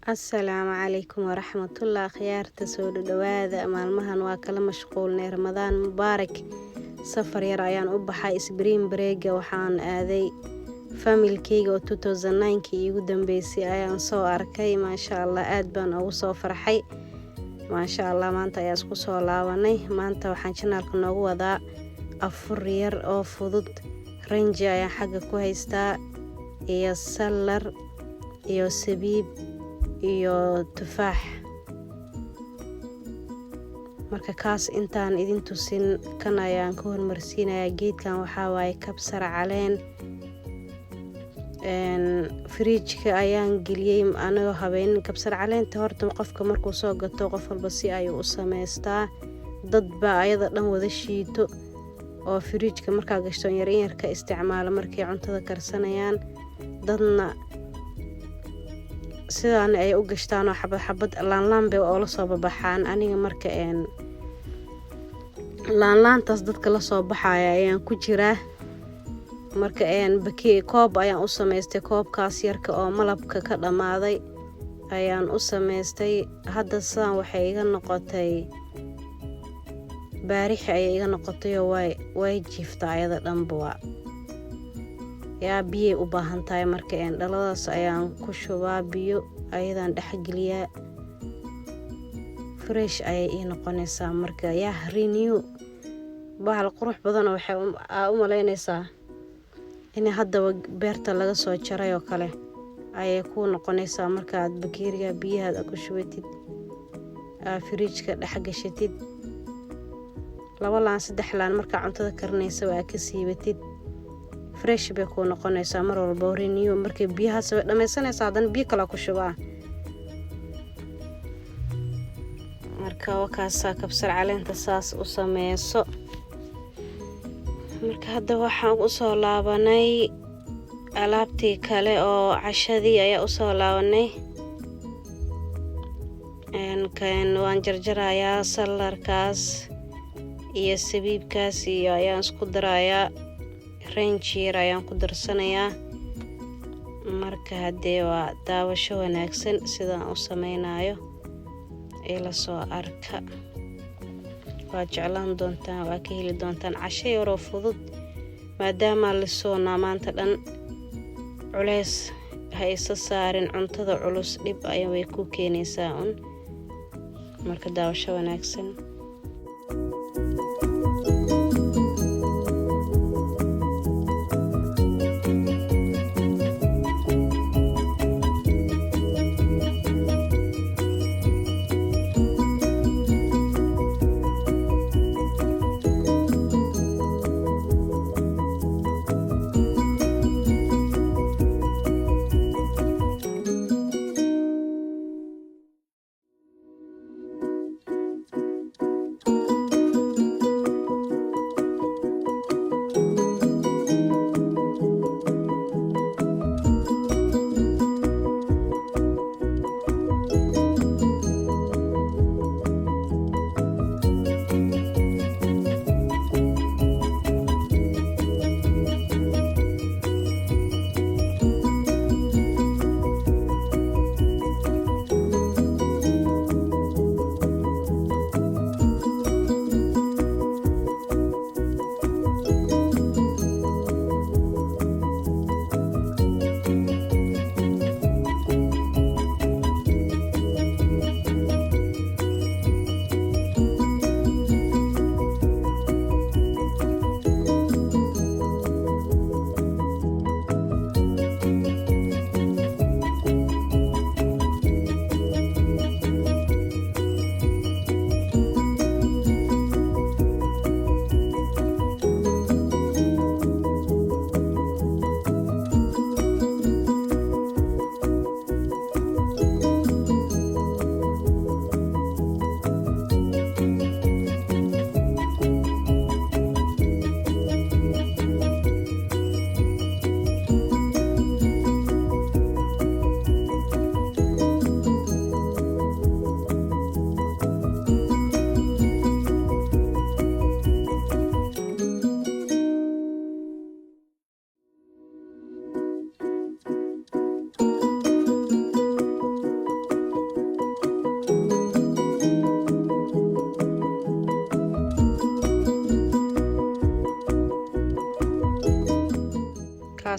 Assalaamu calaykum waraxmatullaah khiyaarta soo dhawaada maalmahan waa kala mashquulnay Ramadan Mubarak safar yar ayaan u baxay spring break waxaan aaday familkeyga oo 2009 igu dambeysay ayaan soo arkay maasha Allah aad baan ugu soo farxay maasha Allah maanta ayaa isku soo laabanay maanta waxaan channelka noogu wadaa afur yar oo fudud range ayaan xagga ku haystaa iyo salar iyo sabiib iyo tufaax marka kaas intaan idin tusin kan ayaan ka hormarsiinayaa geedkan waxaa waaye kabsar caleen fridge-ka ayaan geliyay anagoo habeenin kabsar caleenta horta qofka markuu soo gato qof walba si ayuu u sameystaa dad baa ayada dhan wada shiito oo fridge-ka markaa gashto yar ka isticmaalo markay cuntada karsanayaan dadna sidaan ay u gashtaan oo xabad laan bay oo la soo baxaan aniga marka laantaas dadka la soo baxaya ayaan ku jiraa marka koob ayaan u sameystay koobkaas yarka oo malabka ka dhamaaday ayaan u sameystay hadda saan waxay iga noqotay baarix ay iga noqotay oo way jiiftaa ayada dhanba yaa biyo u baahan tahay marka dhaladaas ayaan ku shubaa biyo ayadan dhaxgeliyaa fresh ay ii noqonaysaa marka yaa renew bahal qurux badan waxay u maleynaysaa in hadda beerta laga soo jaray oo kale ay ku noqonaysaa marka aad bakeeriga biyaha ku shubatid fridge-ka dhaxgashatid 2 laan 3 laan marka cuntada karinaysa waa ka siibatid fresh bay ku noqonaysaa mar walba renew markay biyaha soo dhameysanaysaa hadan biyo kala ku shubaa marka wakaas kabsar caleenta saas u sameeyso marka hadda waxaan u soo laabanay alaabtii kale oo cashadii ayaa u soo laabanay waan jarjarayaa salarkaas iyo sabiibkaas iyo ayaan isku darayaa range ayaan ku darsanayaa marka hadee waa daawasho wanaagsan sidaan u sameynayo ee la soo arka waa jeclaan doontaan waa ka heli doontaan casho yar oo fudud maadaama la soo maanta dhan culays haysa saarin cuntada culus dhib ayay ku keenaysaa marka daawasho wanaagsan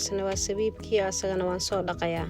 kaasna waa sabiibkii, asagana waan soo dhaqayaa.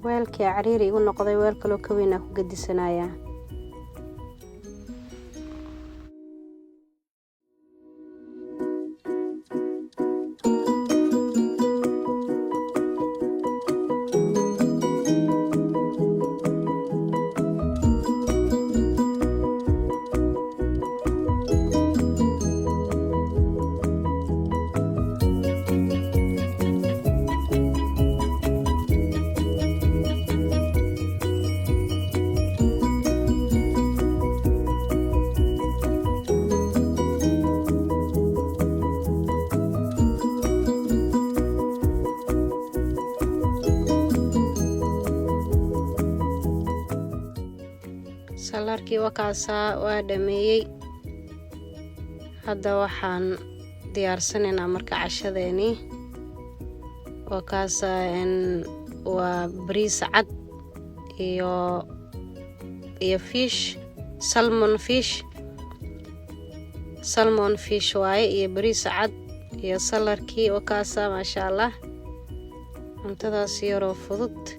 weelkii cariiri igu noqday, weel kale oo ka weyn ku gadisanaya. salarkii wakaasa waa dhameeyay. Hadda waxaan diyaarsanaynaa marka cashadeeni. Wakaasa waa bariis cad iyo fish, salmon fish waaye, iyo bariis cad iyo salarkii. Wakaasa maasha Allah, cuntadaas yaroo fudud